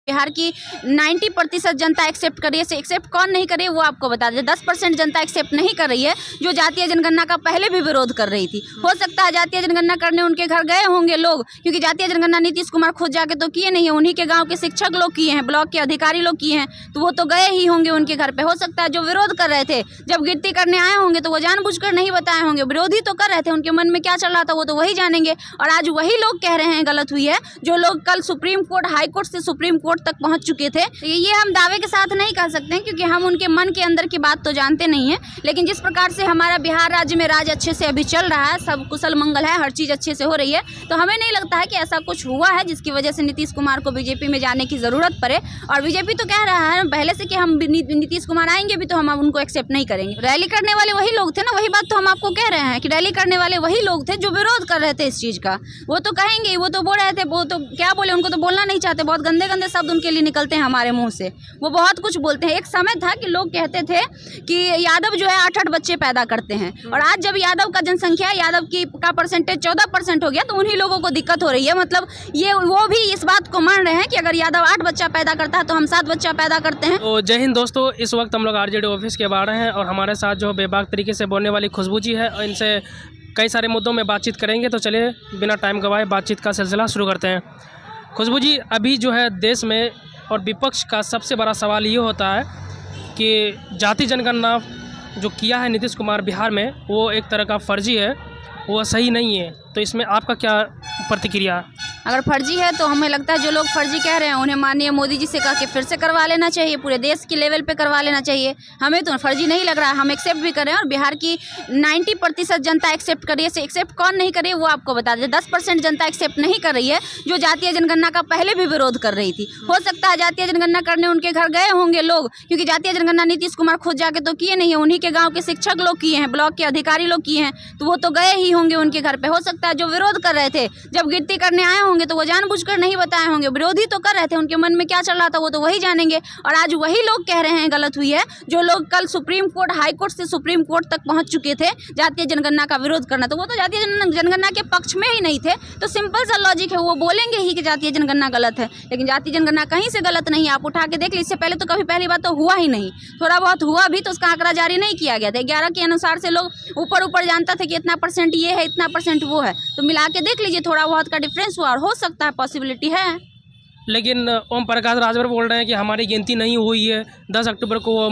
बिहार की 90% जनता एक्सेप्ट कर रही है। एक्सेप्ट कौन नहीं कर रही है वो आपको बता दें। 10% जनता एक्सेप्ट नहीं कर रही है, जो जातीय जनगणना का पहले भी विरोध कर रही थी। हो सकता है जातीय जनगणना करने उनके घर गए होंगे लोग, क्योंकि जातीय जनगणना नीतीश कुमार खुद जाके तो किए नहीं है, उन्हीं के गाँव के शिक्षक लोग किए हैं, ब्लॉक के अधिकारी लोग किए हैं, तो वो तो गए ही होंगे उनके घर पे। हो सकता है जो विरोध कर रहे थे जब गिनती करने आए होंगे तो वो जानबूझकर नहीं बताए होंगे, विरोधी तो कर रहे थे, उनके मन में क्या चल रहा था वो तो वही जानेंगे। और आज वही लोग कह रहे हैं गलत हुई है, जो लोग कल सुप्रीम कोर्ट, हाई कोर्ट से सुप्रीम कोर्ट तक पहुंच चुके थे। तो ये हम दावे के साथ नहीं कह सकते हैं, क्योंकि हम उनके मन के अंदर की बात तो जानते नहीं है। लेकिन जिस प्रकार से हमारा बिहार राज्य में राज अच्छे से अभी चल रहा है, सब कुशल मंगल है, हर चीज़ अच्छे से हो रही है, तो हमें नहीं लगता है कि ऐसा कुछ हुआ है जिसकी वजह से नीतीश कुमार को बीजेपी में जाने की ज़रूरत पड़े। और बीजेपी तो कह रहा है पहले से कि हम नीतीश कुमार आएंगे भी तो हम उनको एक्सेप्ट नहीं करेंगे। रैली करने वाले वही लोग थे ना, वही बात तो हम आपको कह रहे हैं कि रैली करने वाले वही लोग थे जो विरोध कर रहे थे इस चीज़ का। वो तो कहेंगे, वो तो बोल रहे थे, वो तो क्या बोले, उनको तो बोलना नहीं चाहते, बहुत गंदे गंदे शब्द उनके लिए निकलते हैं हमारे मुंह से, वो बहुत कुछ बोलते हैं। एक समय था कि लोग कहते थे कि यादव जो है 8-8 बच्चे पैदा करते हैं, और आज जब यादव का जनसंख्या, यादव का परसेंटेज 14% हो गया, तो उन्हीं लोगों को दिक्कत हो रही है। मतलब ये वो भी इस बात को मान रहे हैं कि अगर यादव 8 बच्चा पैदा करता है तो हम 7 बच्चा पैदा करते हैं। तो जय हिंद दोस्तों, इस वक्त हम लोग आरजेडी ऑफिस के बाहर हैं और हमारे साथ जो बेबाक तरीके से बोलने वाली खुशबू जी है, और इनसे कई सारे मुद्दों में बातचीत करेंगे। तो चलिए बिना टाइम गवाए बातचीत का सिलसिला शुरू करते हैं। खुशबू जी, अभी जो है देश में और विपक्ष का सबसे बड़ा सवाल ये होता है कि जाति जनगणना जो किया है नीतीश कुमार बिहार में, वो एक तरह का फर्जी है, वो सही नहीं है। तो इसमें आपका क्या प्रतिक्रिया है? अगर फर्जी है तो हमें लगता है जो लोग फर्जी कह रहे हैं उन्हें माननीय मोदी जी से कह के फिर से करवा लेना चाहिए, पूरे देश के लेवल पे करवा लेना चाहिए। हमें तो फर्जी नहीं लग रहा है, हम एक्सेप्ट भी कर रहे हैं। और बिहार की 90% जनता एक्सेप्ट कर रही है। एक्सेप्ट कौन नहीं कर रही है वो आपको बता दें। 10% जनता एक्सेप्ट नहीं कर रही है, जो जातीय जनगणना का पहले भी विरोध कर रही थी। हो सकता है जातीय जनगणना करने उनके घर गए होंगे लोग, क्योंकि जातीय जनगणना नीतीश कुमार खुद जाके तो किए नहीं है, उन्हीं के गाँव के शिक्षक लोग किए हैं, ब्लॉक के अधिकारी लोग किए हैं, तो वो तो गए ही होंगे उनके घर पे। हो सकता है जो विरोध कर रहे थे जब गिनती करने आए होंगे तो वो जानबूझकर नहीं बताए होंगे, विरोधी तो कर रहे थे, उनके मन में क्या चल रहा था वो तो वही जानेंगे। और आज वही लोग कह रहे हैं गलत हुई है, जो लोग कल सुप्रीम कोर्ट, हाई कोर्ट से सुप्रीम कोर्ट तक पहुंच चुके थे जातीय जनगणना का विरोध करना, तो वो तो जातीय जनगणना के पक्ष में ही नहीं थे। तो सिंपल सा लॉजिक है, वो बोलेंगे ही कि जातीय जनगणना गलत है, लेकिन जातीय जनगणना कहीं से गलत नहीं है। आप उठा के देख लीजिए, इससे पहले तो कभी पहली बात तो हुआ ही नहीं, थोड़ा बहुत हुआ भी तो उसका आंकड़ा जारी नहीं किया गया था। 11 के अनुसार से लोग ऊपर ऊपर जानता था कि इतना % ये है, इतना % वो है, तो मिला के देख लीजिए, थोड़ा बहुत का डिफरेंस हुआ, और हो सकता है, पॉसिबिलिटी है। लेकिन ओम प्रकाश राजभर बोल रहे हैं कि हमारी गिनती नहीं हुई है, 10 अक्टूबर को वो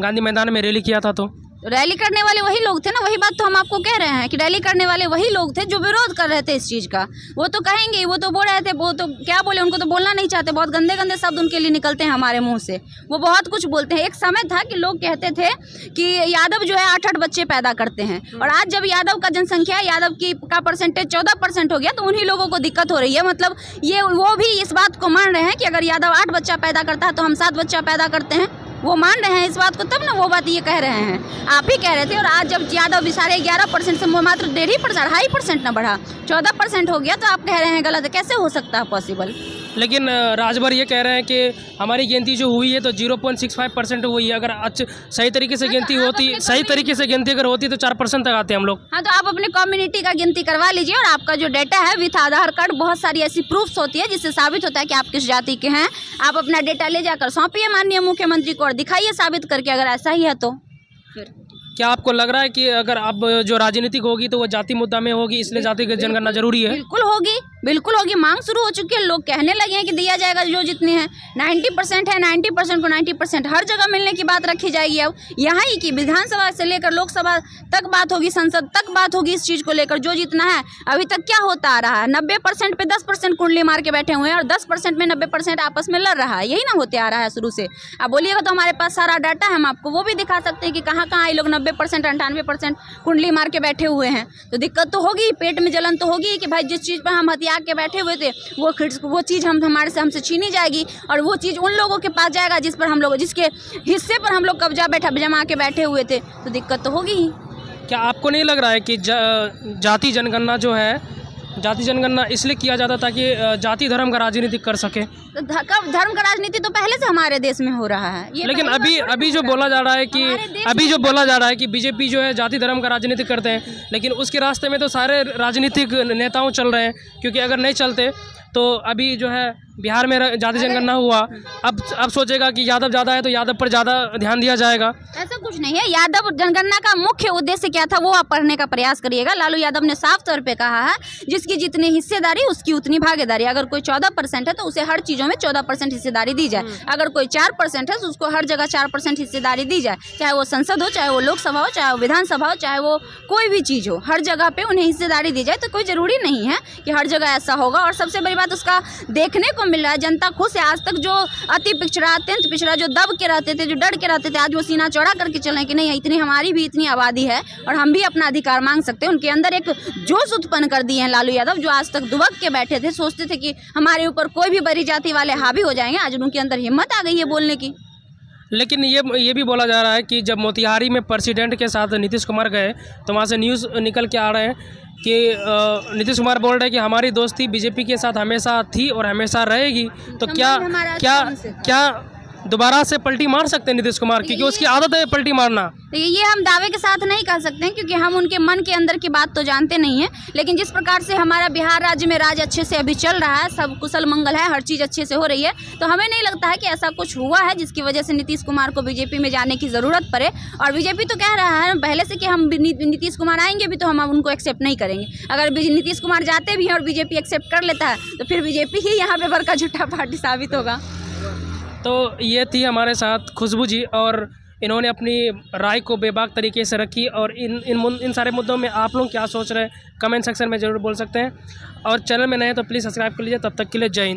गांधी मैदान में रैली किया था। तो रैली करने वाले वही लोग थे ना, वही बात तो हम आपको कह रहे हैं कि रैली करने वाले वही लोग थे जो विरोध कर रहे थे इस चीज़ का। वो तो कहेंगे, वो तो बोल रहे थे, वो तो क्या बोले, उनको तो बोलना नहीं चाहते, बहुत गंदे गंदे शब्द उनके लिए निकलते हैं हमारे मुंह से, वो बहुत कुछ बोलते हैं। एक समय था कि लोग कहते थे कि यादव जो है 8-8 बच्चे पैदा करते हैं, और आज जब यादव का जनसंख्या, यादव का परसेंटेज 14% हो गया, तो उन्हीं लोगों को दिक्कत हो रही है। मतलब ये वो भी इस बात को मान रहे हैं कि अगर यादव 8 बच्चा पैदा करता है तो हम 7 बच्चा पैदा करते हैं, वो मान रहे हैं इस बात को, तब ना वो बात ये कह रहे हैं। आप ही कह रहे थे। और आज जब यादव सारे 11% से मात्र 2.5% ना बढ़ा, 14% हो गया, तो आप कह रहे हैं गलत है। कैसे हो सकता है पॉसिबल? लेकिन राजभर ये कह रहे हैं कि हमारी गिनती जो हुई है तो 0.65% हुई है। अगर सही तरीके से गिनती होती, सही तरीके से गिनती अगर होती तो 4% तक आते हम लोग। हाँ, तो आप अपनी कम्युनिटी का गिनती करवा लीजिए, और आपका जो डाटा है विथ आधार कार्ड, बहुत सारी ऐसी प्रूफ्स होती है जिससे साबित होता है कि आप किस जाति के हैं। आप अपना डेटा ले जाकर सौंपिए माननीय मुख्यमंत्री को और दिखाइए साबित करके, अगर ऐसा ही है तो। फिर क्या आपको लग रहा है कि अगर अब जो राजनीतिक होगी तो वो जाति मुद्दा में होगी, इसलिए जाति की जनगणना जरूरी है? बिल्कुल होगी, बिल्कुल होगी। मांग शुरू हो चुकी है, लोग कहने लगे हैं कि दिया जाएगा जो जितने हैं। 90% है, 90% को 90% हर जगह मिलने की बात रखी जाएगी। अब यहाँ ही कि विधानसभा से लेकर लोकसभा तक बात होगी, संसद तक बात होगी इस चीज़ को लेकर, जो जितना है। अभी तक क्या होता आ रहा है, 90% पे 10% कुंडली मार के बैठे हुए हैं, और 10% में 90% आपस में लड़ रहा है। यही ना होते आ रहा है शुरू से। आप बोलिएगा तो हमारे पास सारा डाटा है, हम आपको वो भी दिखा सकते हैं कि कहाँ कहाँ ये लोग 90% 98% कुंडली मार के बैठे हुए हैं। तो दिक्कत तो होगी, पेट में जलन तो होगी कि भाई जिस चीज़ पर हम हथियार के बैठे हुए थे वो चीज़ हमसे छीनी जाएगी, और वो चीज़ उन लोगों के पास जाएगा जिस पर हम लोग, जिसके हिस्से पर हम लोग कब्जा जमा के बैठे हुए थे, तो दिक्कत तो होगी ही। क्या आपको नहीं लग रहा है कि जाति जनगणना जो है, जाति जनगणना इसलिए किया जाता ताकि जाति धर्म का राजनीति कर सके? तो धर्म का राजनीति तो पहले से हमारे देश में हो रहा है। ये लेकिन अभी जो बोला जा रहा है कि बीजेपी जो है जाति धर्म का राजनीति करते हैं, लेकिन उसके रास्ते में तो सारे राजनीतिक नेताओं चल रहे हैं, क्योंकि अगर नहीं चलते तो अभी जो है बिहार में जाति जनगणना हुआ, अब सोचेगा कि यादव ज़्यादा है तो यादव पर ज़्यादा ध्यान दिया जाएगा। ऐसा कुछ नहीं है। यादव जनगणना का मुख्य उद्देश्य क्या था वो आप पढ़ने का प्रयास करिएगा। लालू यादव ने साफ तौर पे कहा है जिसकी जितनी हिस्सेदारी उसकी उतनी भागीदारी। अगर कोई 14% है तो उसे हर चीज़ों में 14% हिस्सेदारी दी जाए। अगर कोई 4% है तो उसको हर जगह 4% हिस्सेदारी दी जाए, चाहे वो संसद हो, चाहे वो लोकसभा हो, चाहे वो विधानसभा हो, चाहे वो कोई भी चीज़ हो, हर जगह पे उन्हें हिस्सेदारी दी जाए। तो कोई ज़रूरी नहीं है कि हर जगह ऐसा होगा। और सबसे बड़ी बात उसका देखने को मिल रहा है, जनता खुश है। आज तक जो अति पिछड़ा, अत्यंत पिछड़ा, जो दब के रहते थे, जो डर के रहते थे, आज वो सीना चौड़ा करके चल रहे हैं कि नहीं, इतनी हमारी भी इतनी आबादी है और हम भी अपना अधिकार मांग सकते हैं। उनके अंदर एक जोश उत्पन्न कर दिए हैं लालू यादव, जो आज तक दुबक के बैठे थे, सोचते थे कि हमारे ऊपर कोई भी बड़ी जाति वाले हावी हो जाएंगे। आज उनके अंदर हिम्मत आ गई है बोलने की। लेकिन ये भी बोला जा रहा है कि जब मोतिहारी में प्रेसिडेंट के साथ नीतीश कुमार गए तो वहाँ से न्यूज़ निकल के आ रहे हैं कि नीतीश कुमार बोल रहे हैं कि हमारी दोस्ती बीजेपी के साथ हमेशा थी और हमेशा रहेगी। तो क्या दोबारा से पलटी मार सकते हैं नीतीश कुमार, क्योंकि उसकी आदत है पलटी मारना? देखिए, ये हम दावे के साथ नहीं कह सकते हैं क्योंकि हम उनके मन के अंदर की बात तो जानते नहीं हैं। लेकिन जिस प्रकार से हमारा बिहार राज्य में राज अच्छे से अभी चल रहा है, सब कुशल मंगल है, हर चीज़ अच्छे से हो रही है, तो हमें नहीं लगता है कि ऐसा कुछ हुआ है जिसकी वजह से नीतीश कुमार को बीजेपी में जाने की ज़रूरत पड़े। और बीजेपी तो कह रहा है पहले से कि हम नीतीश कुमार आएंगे भी तो हम उनको एक्सेप्ट नहीं करेंगे। अगर नीतीश कुमार जाते भी हैं और बीजेपी एक्सेप्ट कर लेता है तो फिर बीजेपी ही यहाँ पे बड़का झूठा पार्टी साबित होगा। तो ये थी हमारे साथ खुशबू जी, और इन्होंने अपनी राय को बेबाक तरीके से रखी। और इन सारे मुद्दों में आप लोग क्या सोच रहे हैं कमेंट सेक्शन में ज़रूर बोल सकते हैं। और चैनल में नए हैं तो प्लीज़ सब्सक्राइब कर लीजिए। तब तक के लिए जय हिंद।